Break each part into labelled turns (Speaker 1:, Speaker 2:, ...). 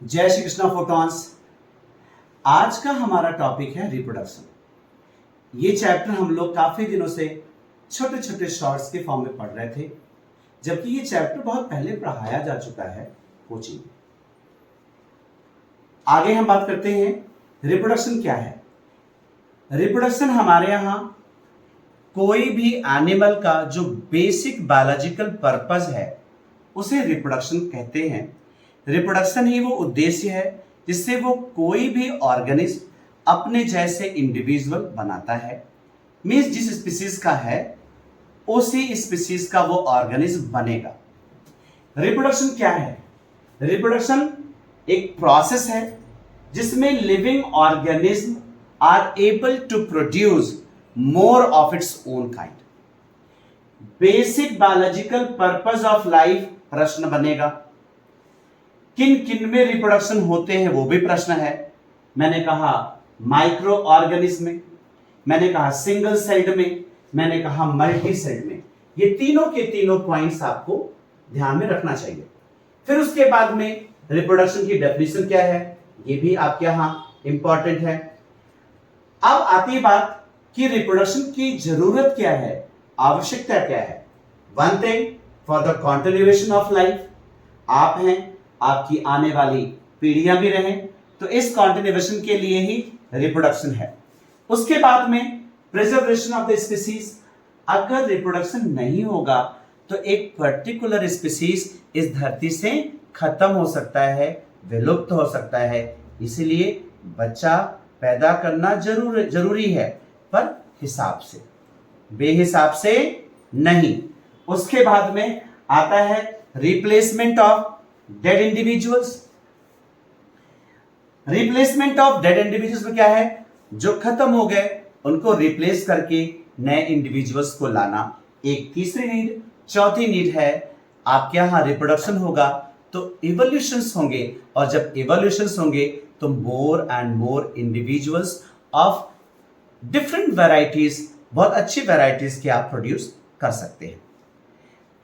Speaker 1: जय श्री कृष्णा फोटॉन्स। आज का हमारा टॉपिक है रिप्रोडक्शन। ये चैप्टर हम लोग काफी दिनों से छोटे छोटे शॉर्ट्स के फॉर्म में पढ़ रहे थे, जबकि ये चैप्टर बहुत पहले पढ़ाया जा चुका है कोचिंग में। आगे हम बात करते हैं रिप्रोडक्शन क्या है। रिप्रोडक्शन हमारे यहां कोई भी एनिमल का जो बेसिक बायोलॉजिकल पर्पस है उसे रिप्रोडक्शन कहते हैं। रिप्रोडक्शन ही वो उद्देश्य है जिससे वो कोई भी ऑर्गेनिज्म अपने जैसे इंडिविजुअल बनाता है। मींस जिस स्पीसीज का है उसी स्पीसीज का वो ऑर्गेनिज्म बनेगा। रिप्रोडक्शन क्या है? रिप्रोडक्शन एक प्रोसेस है जिसमें living organism are able to produce more of its own kind. Basic biological purpose of life प्रश्न बनेगा। किन किन में रिप्रोडक्शन होते हैं वो भी प्रश्न है। मैंने कहा माइक्रो ऑर्गेनिज्म में, मैंने कहा सिंगल सेल्ड में, मैंने कहा मल्टी सेल्ड में। ये तीनों के तीनों पॉइंट्स आपको ध्यान में रखना चाहिए। फिर उसके बाद में रिप्रोडक्शन की डेफिनेशन क्या है ये भी आपके यहां इंपॉर्टेंट है। अब आती है बात कि रिप्रोडक्शन की जरूरत क्या है, आवश्यकता क्या है। One thing for the continuation of life, आप हैं, आपकी आने वाली पीढ़ियां भी रहें, तो इस कंटिन्यूएशन के लिए ही रिप्रोडक्शन है। उसके बाद में प्रिजर्वेशन ऑफ द स्पीसीज। अगर रिप्रोडक्शन नहीं होगा तो एक पर्टिकुलर स्पीसीज इस धरती से खत्म हो सकता है, विलुप्त हो सकता है। इसलिए बच्चा पैदा करना जरूरी है, पर हिसाब से, बेहिसाब से नहीं। उसके बाद में आता है replacement of dead individuals. Replacement of dead individuals में क्या है, जो खत्म हो गए उनको रिप्लेस करके नए इंडिविजुअल्स को लाना। एक तीसरी नीड, चौथी नीड है आपके यहां रिप्रोडक्शन होगा तो इवोल्यूशंस होंगे, और जब इवोल्यूशंस होंगे तो more and more individuals of different varieties, बहुत अच्छी वैरायटीज के आप प्रोड्यूस कर सकते हैं।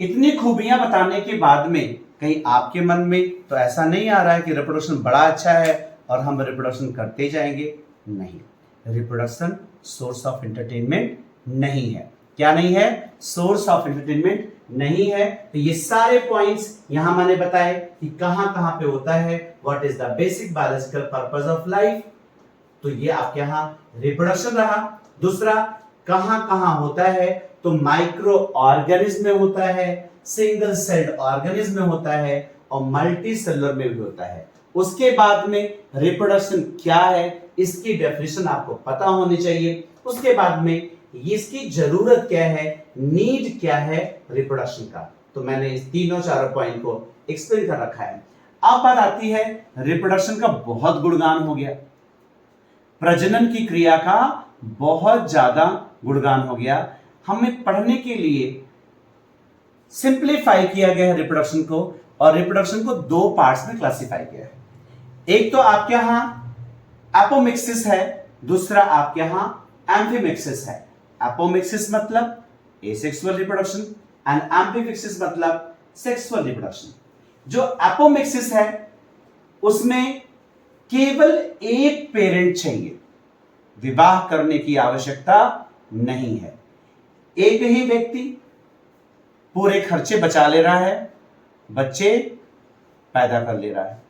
Speaker 1: इतनी खूबियां बताने के बाद में कहीं आपके मन में तो ऐसा नहीं आ रहा है कि रिप्रोडक्शन बड़ा अच्छा है और हम रिप्रोडक्शन करते जाएंगे? नहीं, रिप्रोडक्शन सोर्स ऑफ एंटरटेनमेंट नहीं है। क्या नहीं है? सोर्स ऑफ एंटरटेनमेंट नहीं है। तो ये सारे पॉइंट्स यहां मैंने बताए कि कहां कहां पे होता है, what is the basic biological purpose of life. तो ये आपके यहां रिप्रोडक्शन रहा। दूसरा, कहां कहां होता है, तो माइक्रो ऑर्गेनिज्म में होता है, सिंगल सेल्ड ऑर्गेनिज्म में होता है, और मल्टी सेलुलर में भी होता है। उसके बाद में रिप्रोडक्शन क्या है इसकी डेफिनेशन आपको पता होनी चाहिए। उसके बाद में इसकी जरूरत क्या है, नीड क्या है रिप्रोडक्शन का। तो मैंने इस तीनों चारों पॉइंट को एक्सप्लेन कर रखा है। अब बात आती है रिप्रोडक्शन का बहुत गुणगान हो गया, प्रजनन की क्रिया का बहुत ज्यादा गुणगान हो गया। हमें पढ़ने के लिए सिंप्लीफाई किया गया है रिप्रोडक्शन को, और रिप्रोडक्शन को दो पार्ट्स में क्लासिफाई किया है। एक तो आपके यहां एपोमिक्सिस है, दूसरा आपके यहां एम्फीमिक्सिस है। एपोमिक्सिस मतलब एसेक्सुअल रिप्रोडक्शन एंड एम्फीमिक्सिस मतलब सेक्सुअल रिप्रोडक्शन। जो एपोमिक्सिस है उसमें केवल एक पेरेंट चाहिए, विवाह करने की आवश्यकता नहीं है। एक ही व्यक्ति पूरे खर्चे बचा ले रहा है, बच्चे पैदा कर ले रहा है।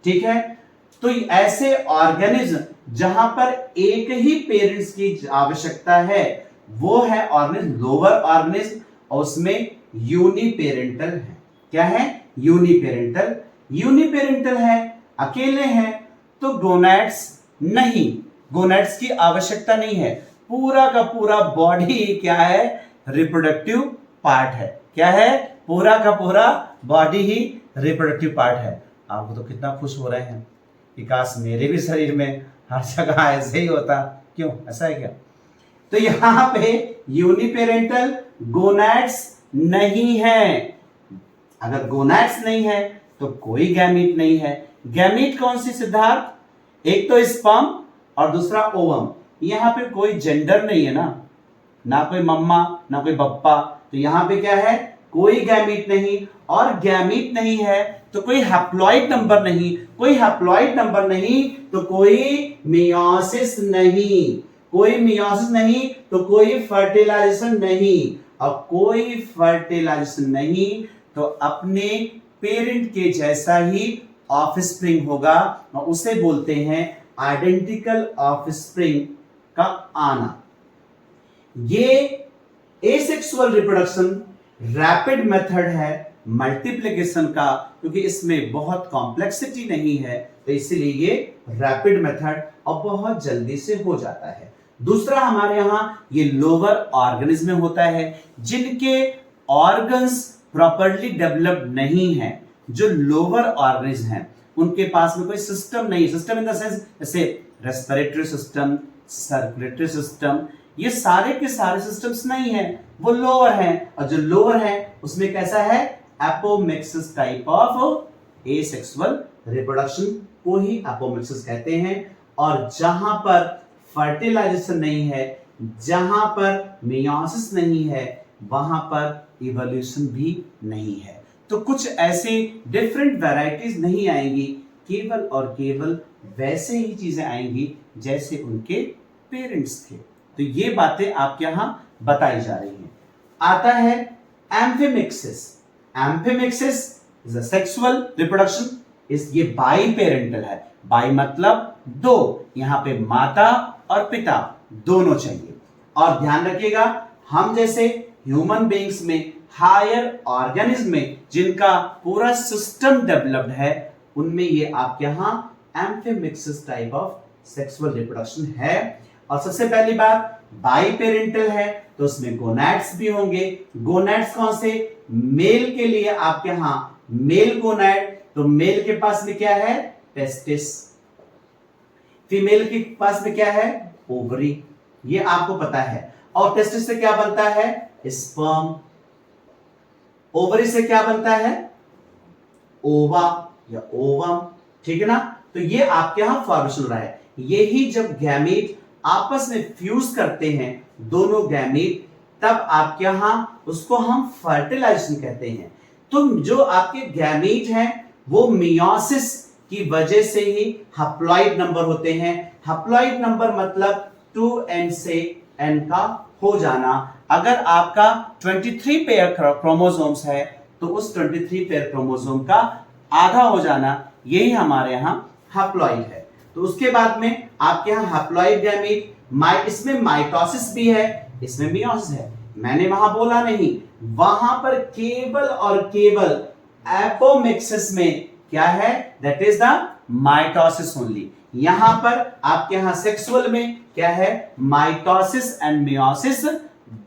Speaker 1: ठीक है, तो ऐसे ऑर्गेनिज्म जहां पर एक ही पेरेंट्स की आवश्यकता है वो है ऑर्गेनिज्म लोअर ऑर्गेनिज्म, और उसमें यूनिपेरेंटल है। क्या है? यूनिपेरेंटल। यूनिपेरेंटल है, अकेले हैं, तो गोनैड्स नहीं, गोनैड्स की आवश्यकता नहीं है। पूरा का पूरा बॉडी क्या है? रिप्रोडक्टिव पार्ट है। क्या है? पूरा का पूरा बॉडी ही रिप्रोडक्टिव पार्ट है। आप तो कितना खुश हो रहे हैं कि काश मेरे भी शरीर में हर जगह ऐसे ही होता। क्यों, ऐसा है क्या? तो यहां पे यूनिपेरेंटल गोनैड्स नहीं है। अगर गोनैड्स नहीं है तो कोई गैमीट नहीं है। गैमीट कौन सी सिद्धार्थ? एक तो स्पर्म और दूसरा ओवम। यहां पे कोई जेंडर नहीं है ना कोई मम्मा ना कोई पप्पा, तो यहां पे क्या है? कोई गैमीट नहीं, और गैमीट नहीं है तो कोई हैप्लॉइड नंबर नहीं, कोई हैप्लॉइड नंबर नहीं तो कोई मियोसिस नहीं, कोई मियोसिस नहीं तो कोई फर्टिलाइजेशन नहीं, और कोई फर्टिलाइजेशन नहीं तो अपने पेरेंट के जैसा ही ऑफस्प्रिंग होगा, और उसे बोलते हैं आइडेंटिकल ऑफस्प्रिंग का आना। ये एसेक्सुअल रिप्रोडक्शन रैपिड मेथड है मल्टीप्लिकेशन का, क्योंकि इसमें बहुत कॉम्प्लेक्सिटी नहीं है, तो इसलिए ये रैपिड मेथड और बहुत जल्दी से हो जाता है। दूसरा हमारे यहां ये लोअर ऑर्गेनिज्म में होता है, जिनके ऑर्गन्स प्रॉपर्ली डेवलप्ड नहीं है। जो लोअर ऑर्गेनिज्म हैं उनके पास में कोई सिस्टम नहीं, सिस्टम इन द सेंस जैसे रेस्पिरेटरी सिस्टम, सर्कुलेटरी सिस्टम, ये सारे के सारे सिस्टम्स नहीं है, वो लोअर हैं, और जो लोअर है उसमें कैसा है apomixis type of asexual reproduction को ही एपोमिक्सिस कहते हैं। और जहां पर फर्टिलाइजेशन नहीं है, जहां पर मेयोसिस नहीं है, वहां पर इवोल्यूशन भी नहीं है। तो कुछ ऐसे डिफरेंट वैरायटीज नहीं आएंगी, केवल और केवल वैसे ही चीजें आएंगी जैसे उनके पेरेंट्स थे। तो ये बातें आपके यहां बताई जा रही हैं। आता है amphimixis. Amphimixis is a sexual reproduction, ये बाई पेरेंटल है। बाई मतलब दो, यहां पे माता और पिता दोनों चाहिए। और ध्यान रखिएगा, हम जैसे ह्यूमन बीइंग्स में, हायर ऑर्गेनिज्म में जिनका पूरा सिस्टम डेवलप्ड है, उनमें ये आपके यहां amphimixis type of sexual reproduction है। और सबसे पहली बात, बाई पेरेंटल है तो उसमें गोनैड्स भी होंगे। गोनैड्स कौन से? मेल के लिए आपके यहां मेल गोनैड, तो मेल के पास में क्या है टेस्टिस, फीमेल के पास में क्या है ओवरी, ये आपको पता है। और टेस्टिस से क्या बनता है स्पर्म, ओवरी से क्या बनता है ओवा या ओवम, ठीक है ना। तो ये आपके यहां फॉर्मेशन हो रहा है। यही जब गैमीट आपस में फ्यूज करते हैं दोनों गैमीट, तब आपके यहां उसको हम फर्टिलाइजेशन कहते हैं। तो जो आपके गैमीट हैं वो मियोसिस की वजह से ही हैप्लॉइड नंबर होते हैं। हैप्लॉइड नंबर मतलब 2n से n का हो जाना। अगर आपका 23 पेयर क्रोमोसोम्स है तो उस 23 पेयर क्रोमोसोम का आधा हो जाना, यही हमारे यहां हैप्लॉइड है। तो उसके बाद में आपके यहां हैप्लॉइड गैमीट, इसमें माइटोसिस भी है, इसमें मियोसिस है। मैंने वहां बोला नहीं, वहां पर केवल और केवल एपोमिक्सिस में क्या है, that is the mitosis only. यहां पर आपके यहां सेक्सुअल में क्या है, माइटोसिस एंड मियोसिस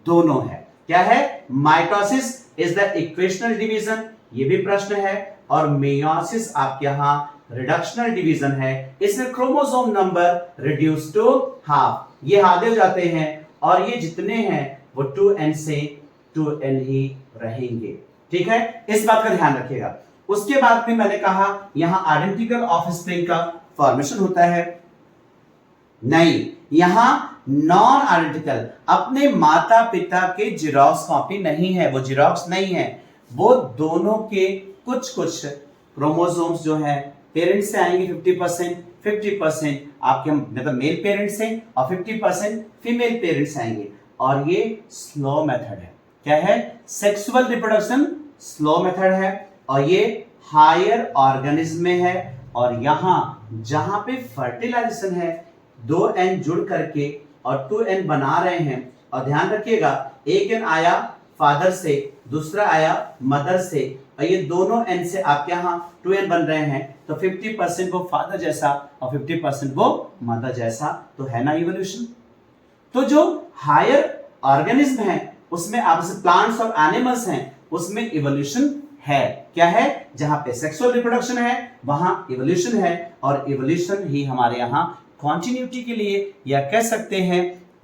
Speaker 1: दोनों है। क्या है, mitosis is the equational division, ये भी प्रश्न है, और मियोसिस आपके यहां रिडक्शनल डिवीजन है। इसमें chromosome number reduce to half, ये आधे हो जाते हैं, और ये जितने हैं वो 2n से 2n ही रहेंगे। ठीक है, इस बात का ध्यान रखिएगा। उसके बाद में मैंने कहा यहां आइडेंटिकल ऑफस्प्रिंग का फॉर्मेशन होता है, नहीं, यहां नॉन आइडेंटिकल, अपने माता पिता के जेरॉक्स कॉपी नहीं है, वो जेरॉक्स नहीं है, वो दोनों के कुछ कुछ क्रोमोसोम्स जो है पेरेंट्स से आएंगे 50% आपके मतलब मेल पेरेंट्स से, और 50% फीमेल पेरेंट्स से आएंगे। और ये स्लो मेथड है। क्या है, सेक्सुअल रिप्रोडक्शन स्लो मेथड है, और ये हायर ऑर्गेनिज्म में है। और यहां जहां पे फर्टिलाइजेशन है 2n जुड़ करके और 2n बना रहे हैं, और ध्यान रखिएगा एक n आया फादर से, दूसरा आया मदर से, और ये दोनों n से आपके यहां 2n बन रहे हैं, तो 50% वो फादर जैसा और 50% वो मदर जैसा, तो है ना इवोल्यूशन। तो जो हायर ऑर्गेनिज्म है उसमें आपसे प्लांट्स और एनिमल्स हैं, उसमें इवोल्यूशन है। क्या है, जहां पे सेक्सुअल रिप्रोडक्शन है वहां इवोल्यूशन है, और इवोल्यूशन ही हमारे यहां कॉन्टिन्यूटी के लिए या कह सकते हैं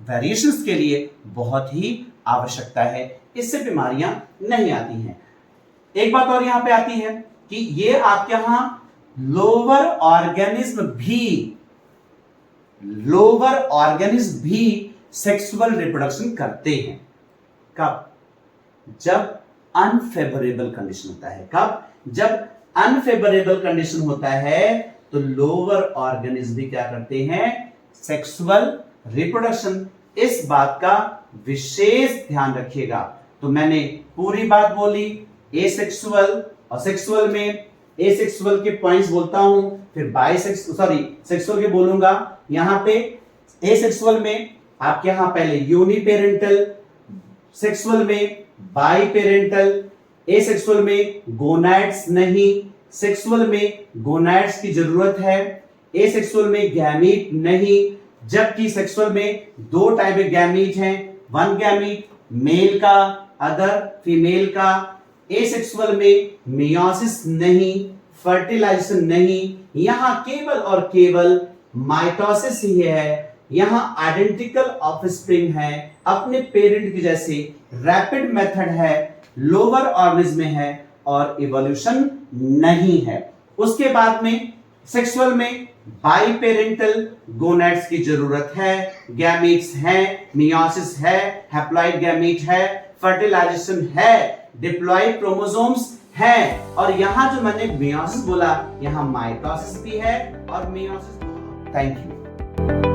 Speaker 1: वेरिएशंस के लिए बहुत ही आवश्यकता है, इससे बीमारियां नहीं आती हैं। एक बात और यहां पे आती है कि ये आपके यहां लोअर ऑर्गेनिज्म भी सेक्सुअल रिप्रोडक्शन करते हैं। कब? जब अनफेवरेबल कंडीशन होता है। कब? जब अनफेवरेबल कंडीशन होता है तो लोअर ऑर्गेनिज्म भी क्या करते हैं? Sexual reproduction. इस बात का विशेष ध्यान रखिएगा। तो मैंने पूरी बात बोली, एसेक्सुअल और सेक्सुअल में एसेक्सुअल के पॉइंट्स बोलता हूं, फिर सेक्सुअल के बोलूंगा। यहां पे एसेक्सुअल में आपके यहां पहले यूनिपेरेंटल, सेक्सुअल में बाई पेरेंटल, एसेक्सुअल में गोनैड्स नहीं, सेक्सुअल में गोनैड्स की जरूरत है, एसेक्सुअल में गैमीट नहीं, जबकि सेक्सुअल में दो टाइप के गैमीट हैं, वन गैमीट मेल का, अदर फीमेल का। एसेक्सुअल में मियोसिस नहीं, फर्टिलाइजेशन नहीं, यहां केवल और केवल माइटोसिस ही है। यहां आइडेंटिकल ऑफस्प्रिंग है, अपने पेरेंट की जैसे रैपिड मेथड है, लोअर ऑर्गेनिज्म में है और इवोल्यूशन नहीं है। उसके बाद में सेक्सुअल में बाई पेरेंटल गोनैड्स की जरूरत है, गैमीट्स हैं, मियोसिस है, हैप्लॉइड गैमीट है, फर्टिलाइजेशन है, डिप्लॉइड क्रोमोसोम्स है, और यहां जो मैंने मियोसिस बोला, यहां माइटोसिस भी है और मियोसिस। Thank you.